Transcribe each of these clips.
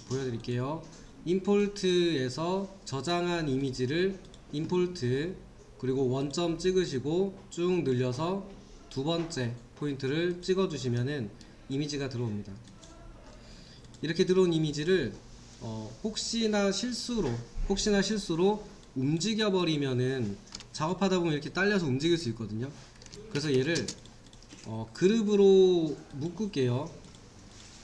보여드릴게요. 임포트에서 저장한 이미지를 임포트, 그리고 원점 찍으시고 쭉 늘려서 두 번째 포인트를 찍어 주시면은 이미지가 들어옵니다. 이렇게 들어온 이미지를 혹시나 실수로 움직여 버리면은 작업하다 보면 이렇게 딸려서 움직일 수 있거든요. 그래서 얘를 그룹으로 묶을게요.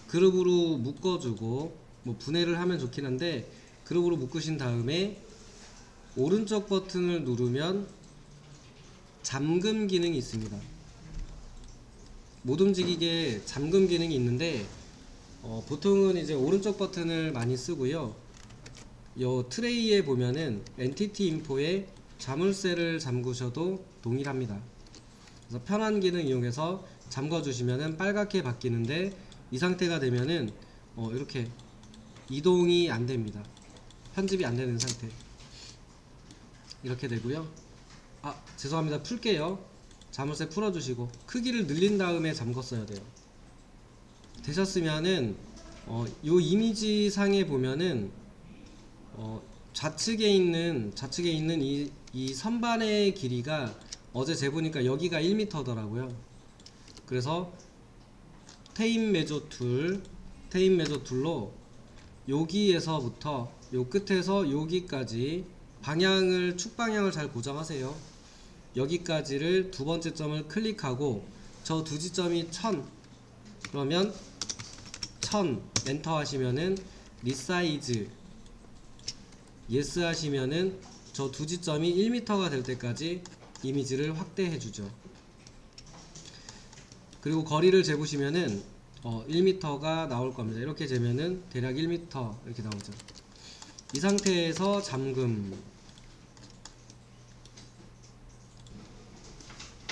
그룹으로 묶어주고, 뭐 분해를 하면 좋긴 한데, 그룹으로 묶으신 다음에 오른쪽 버튼을 누르면 잠금 기능이 있습니다. 못 움직이게 잠금 기능이 있는데, 보통은 이제 오른쪽 버튼을 많이 쓰고요. 요 트레이에 보면은 엔티티 인포에 자물쇠를 잠그셔도 동일합니다. 그래서 편한 기능 이용해서 잠궈 주시면은 빨갛게 바뀌는데, 이 상태가 되면은 이렇게 이동이 안 됩니다. 편집이 안 되는 상태. 이렇게 되고요. 죄송합니다. 풀게요. 자물쇠 풀어주시고 크기를 늘린 다음에 잠궜어야 돼요. 되셨으면은 요 이미지 상에 보면은 좌측에 있는 이 선반의 길이가 어제 재보니까 여기가 1m더라고요. 그래서 테임 메조 툴로 여기에서부터 요 끝에서 여기까지 방향을, 축 방향을 잘 고정하세요. 여기까지를 두 번째 점을 클릭하고 저 두 지점이 1000, 그러면 1000 엔터 하시면은 리사이즈 예스 하시면은 저 두 지점이 1m가 될 때까지 이미지를 확대해 주죠. 그리고 거리를 재보시면은 1m가 나올 겁니다. 이렇게 재면은 대략 1m 이렇게 나오죠. 이 상태에서 잠금.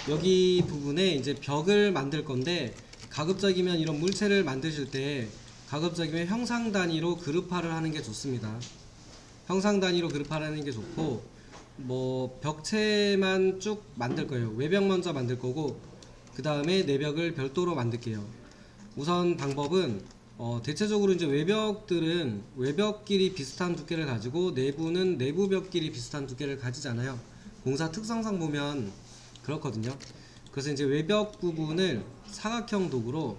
여기 부분에 이제 벽을 만들 건데, 가급적이면 이런 물체를 만드실 때 가급적이면 형상 단위로 그룹화를 하는 게 좋습니다. 형상 단위로 그룹화를 하는 게 좋고, 뭐 벽체만 쭉 만들 거예요. 외벽 먼저 만들 거고, 그 다음에 내벽을 별도로 만들게요. 우선 방법은 대체적으로 이제 외벽들은 외벽끼리 비슷한 두께를 가지고 내부는 내부벽끼리 비슷한 두께를 가지잖아요. 공사 특성상 보면 그렇거든요. 그래서 이제 외벽 부분을 사각형 도구로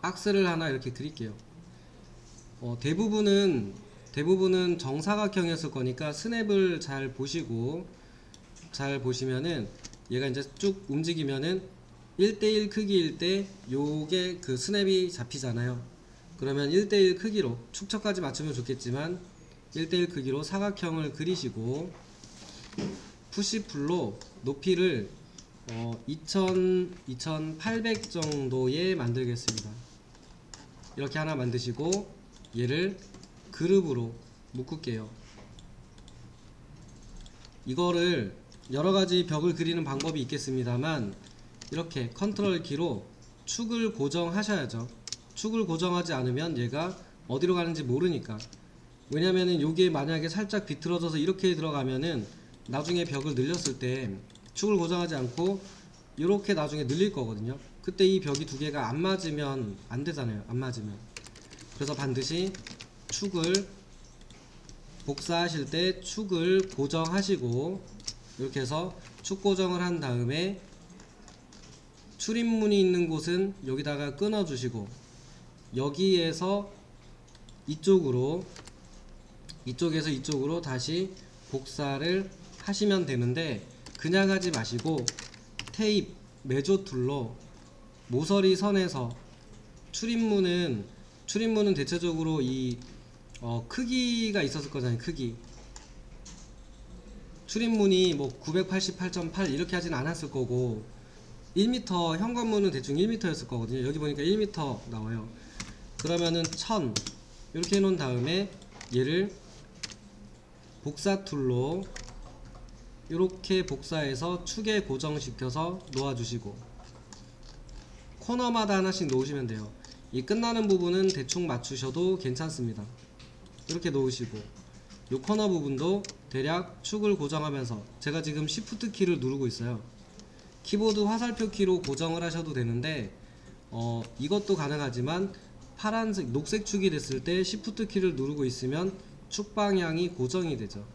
박스를 하나 이렇게 그릴게요. 대부분은 정사각형이었을 거니까 스냅을 잘 보시면은 얘가 이제 쭉 움직이면은 1대1 크기일 때 요게 그 스냅이 잡히잖아요. 그러면 1대1 크기로 축척까지 맞추면 좋겠지만 1대1 크기로 사각형을 그리시고, 푸시풀로 높이를 2800 정도에 만들겠습니다. 이렇게 하나 만드시고 얘를 그룹으로 묶을게요. 이거를 여러가지 벽을 그리는 방법이 있겠습니다만, 이렇게 컨트롤 키로 축을 고정하셔야죠. 축을 고정하지 않으면 얘가 어디로 가는지 모르니까. 왜냐면은 요게 만약에 살짝 비틀어져서 이렇게 들어가면은 나중에 벽을 늘렸을 때 축을 고정하지 않고 이렇게 나중에 늘릴 거거든요. 그때 이 벽이 두 개가 안 맞으면 안 되잖아요. 안 맞으면. 그래서 반드시 축을 복사하실 때 축을 고정하시고, 이렇게 해서 축 고정을 한 다음에 출입문이 있는 곳은 여기다가 끊어 주시고, 여기에서 이쪽에서 이쪽으로 다시 복사를 하시면 되는데, 그냥 하지 마시고 테이프 메조 툴로 모서리 선에서 출입문은 대체적으로 이 크기가 있었을 거잖아요. 크기 출입문이 뭐 988.8 이렇게 하진 않았을 거고, 1m 현관문은 대충 1m였을 거거든요. 여기 보니까 1m 나와요. 그러면은 1000 이렇게 해놓은 다음에 얘를 복사 툴로 이렇게 복사해서 축에 고정시켜서 놓아주시고, 코너마다 하나씩 놓으시면 돼요. 이 끝나는 부분은 대충 맞추셔도 괜찮습니다. 이렇게 놓으시고, 이 코너 부분도 대략 축을 고정하면서, 제가 지금 Shift 키를 누르고 있어요. 키보드 화살표 키로 고정을 하셔도 되는데 이것도 가능하지만 파란색 녹색 축이 됐을 때 Shift 키를 누르고 있으면 축 방향이 고정이 되죠.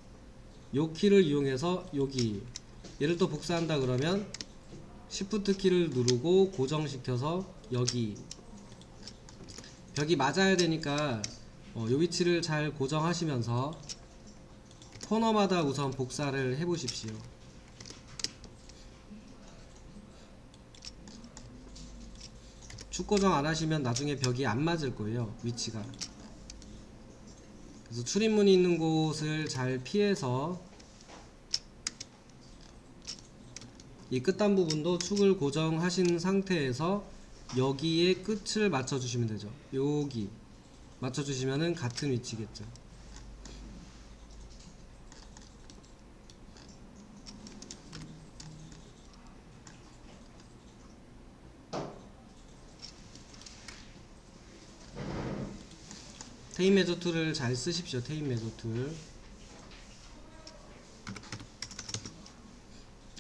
요 키를 이용해서 여기 얘를 또 복사한다 그러면 Shift 키를 누르고 고정시켜서 여기 벽이 맞아야 되니까 요 위치를 잘 고정하시면서 코너마다 우선 복사를 해 보십시오. 축 고정 안 하시면 나중에 벽이 안 맞을 거예요, 위치가. 그래서 출입문이 있는 곳을 잘 피해서 이 끝단 부분도 축을 고정하신 상태에서 여기에 끝을 맞춰 주시면 되죠. 여기 맞춰 주시면은 같은 위치겠죠. 테임 메저 툴을 잘 쓰십시오. 테임 메저 툴.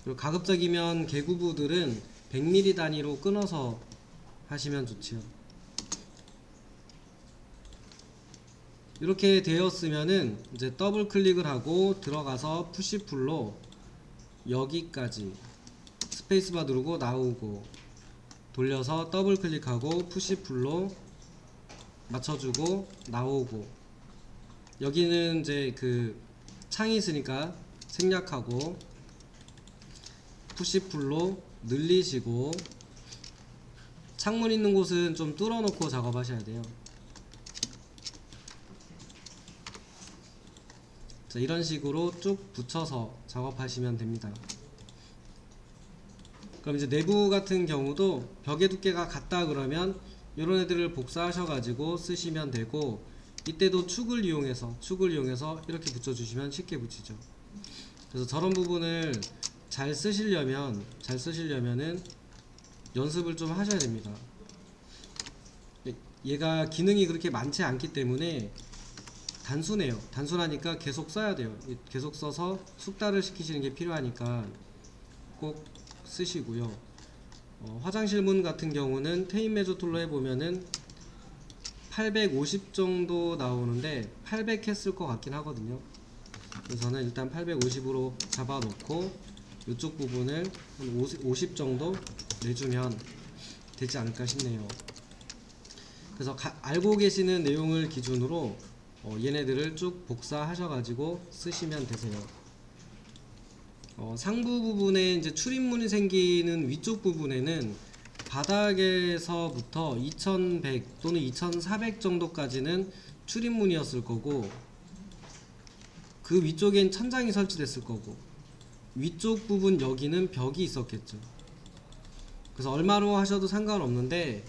그리고 가급적이면 개구부들은 100mm 단위로 끊어서 하시면 좋지요. 이렇게 되었으면은 이제 더블 클릭을 하고 들어가서 푸시 풀로 여기까지 스페이스바 누르고 나오고 돌려서 더블 클릭하고 푸시 풀로 맞춰주고 나오고 여기는 이제 그 창이 있으니까 생략하고 푸시 풀로 늘리시고 창문 있는 곳은 좀 뚫어놓고 작업하셔야 돼요. 자, 이런 식으로 쭉 붙여서 작업하시면 됩니다. 그럼 이제 내부 같은 경우도 벽의 두께가 같다 그러면 이런 애들을 복사하셔가지고 쓰시면 되고 이때도 축을 이용해서 이렇게 붙여주시면 쉽게 붙이죠. 그래서 저런 부분을 잘 쓰시려면은 연습을 좀 하셔야 됩니다. 얘가 기능이 그렇게 많지 않기 때문에 단순해요. 단순하니까 계속 써야 돼요. 계속 써서 숙달을 시키시는 게 필요하니까 꼭 쓰시고요. 화장실 문 같은 경우는 테임 메저 툴로 해보면은 850 정도 나오는데 800 했을 것 같긴 하거든요. 그래서 저는 일단 850으로 잡아 놓고 이쪽 부분을 한 50 정도 내주면 되지 않을까 싶네요. 그래서 알고 계시는 내용을 기준으로 얘네들을 쭉 복사하셔가지고 쓰시면 되세요. 상부 부분에 이제 출입문이 생기는 위쪽 부분에는 바닥에서부터 2100 또는 2400 정도까지는 출입문이었을 거고 그 위쪽엔 천장이 설치됐을 거고 위쪽 부분 여기는 벽이 있었겠죠. 그래서 얼마로 하셔도 상관없는데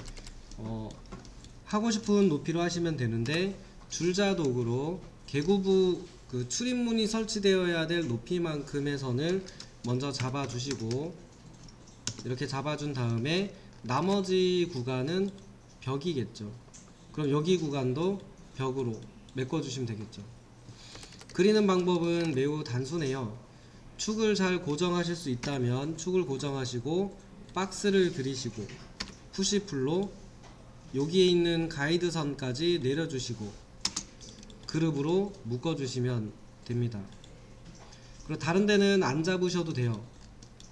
하고 싶은 높이로 하시면 되는데 줄자독으로 개구부 그 출입문이 설치되어야 될 높이만큼의 선을 먼저 잡아 주시고 이렇게 잡아 준 다음에 나머지 구간은 벽이겠죠. 그럼 여기 구간도 벽으로 메꿔 주시면 되겠죠. 그리는 방법은 매우 단순해요. 축을 잘 고정하실 수 있다면 축을 고정하시고 박스를 그리시고 푸시풀로 여기에 있는 가이드선까지 내려주시고 그룹으로 묶어주시면 됩니다. 그리고 다른 데는 안 잡으셔도 돼요.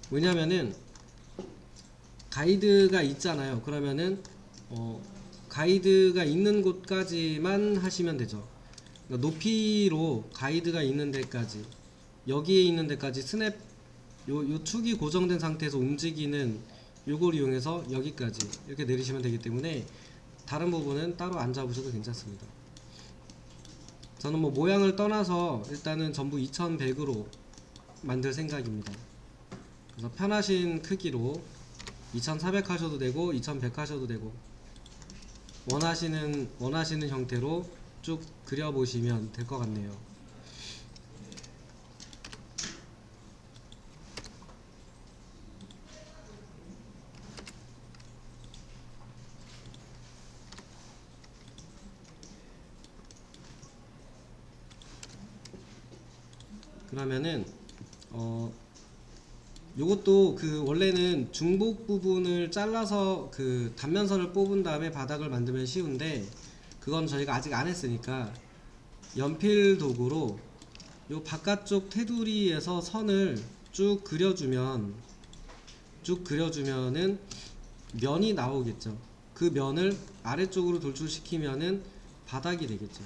왜냐면은 가이드가 있잖아요. 그러면은 가이드가 있는 곳까지만 하시면 되죠. 그러니까 높이로 가이드가 있는 데까지 여기에 있는 데까지 스냅 요 축이 고정된 상태에서 움직이는 요걸 이용해서 여기까지 이렇게 내리시면 되기 때문에 다른 부분은 따로 안 잡으셔도 괜찮습니다. 저는 뭐 모양을 떠나서 일단은 전부 2100으로 만들 생각입니다. 그래서 편하신 크기로 2400 하셔도 되고 2100 하셔도 되고 원하시는 형태로 쭉 그려보시면 될 것 같네요. 그러면은 요것도 그 원래는 중복 부분을 잘라서 그 단면선을 뽑은 다음에 바닥을 만들면 쉬운데 그건 저희가 아직 안 했으니까 연필 도구로 요 바깥쪽 테두리에서 선을 쭉 그려주면은 면이 나오겠죠. 그 면을 아래쪽으로 돌출시키면은 바닥이 되겠죠.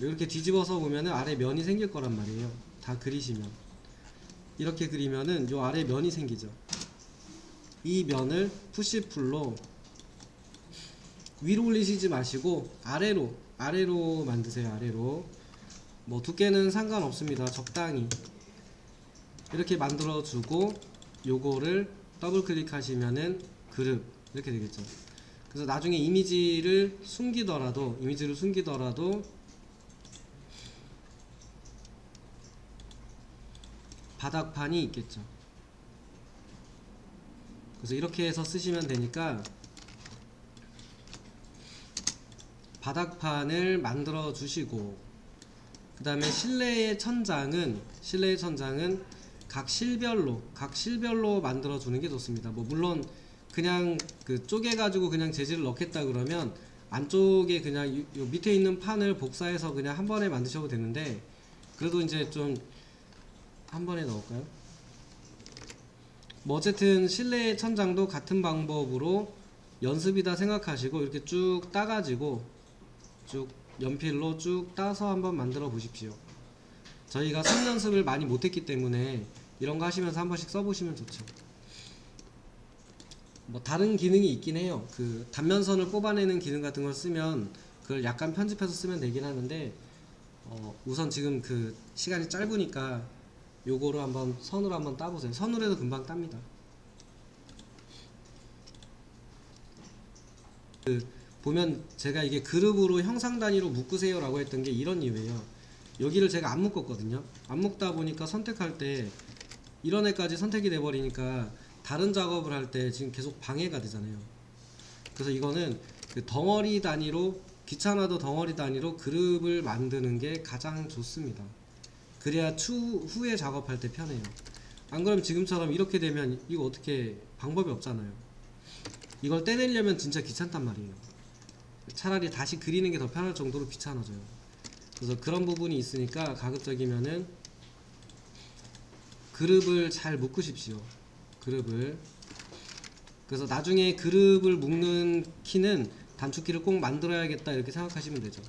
이렇게 뒤집어서 보면은 아래 면이 생길 거란 말이에요. 다 그리시면 이렇게 그리면은 요 아래 면이 생기죠. 이 면을 푸시풀로 위로 올리시지 마시고 아래로 만드세요. 아래로. 뭐 두께는 상관없습니다. 적당히 이렇게 만들어 주고 요거를 더블 클릭하시면은 그릇 이렇게 되겠죠. 그래서 나중에 이미지를 숨기더라도 바닥판이 있겠죠. 그래서 이렇게 해서 쓰시면 되니까 바닥판을 만들어 주시고, 그 다음에 실내의 천장은 각 실별로 만들어 주는 게 좋습니다. 뭐 물론 그냥 그 쪼개 가지고 그냥 재질을 넣겠다 그러면 안쪽에 그냥 요 밑에 있는 판을 복사해서 그냥 한 번에 만드셔도 되는데, 그래도 이제 좀 한 번에 넣을까요? 뭐 어쨌든 실내 천장도 같은 방법으로 연습이다 생각하시고 이렇게 쭉 따가지고 쭉 연필로 쭉 따서 한번 만들어 보십시오. 저희가 선 연습을 많이 못했기 때문에 이런 거 하시면서 한 번씩 써보시면 좋죠. 뭐 다른 기능이 있긴 해요. 그 단면선을 뽑아내는 기능 같은 걸 쓰면 그걸 약간 편집해서 쓰면 되긴 하는데 우선 지금 그 시간이 짧으니까 요거를 한번 선으로 한번 따보세요. 선으로 해도 금방 땁니다. 그 보면 제가 이게 그룹으로 형상 단위로 묶으세요 라고 했던 게 이런 이유예요. 여기를 제가 안 묶었거든요. 안 묶다 보니까 선택할 때 이런 애까지 선택이 돼 버리니까 다른 작업을 할 때 지금 계속 방해가 되잖아요. 그래서 이거는 그 덩어리 단위로, 귀찮아도 덩어리 단위로 그룹을 만드는 게 가장 좋습니다. 그래야 추후에 작업할 때 편해요. 안 그러면 지금처럼 이렇게 되면 이거 어떻게 방법이 없잖아요. 이걸 떼내려면 진짜 귀찮단 말이에요. 차라리 다시 그리는 게 더 편할 정도로 귀찮아져요. 그래서 그런 부분이 있으니까 가급적이면은 그룹을 잘 묶으십시오. 그룹을. 그래서 나중에 그룹을 묶는 키는 단축키를 꼭 만들어야겠다 이렇게 생각하시면 되죠.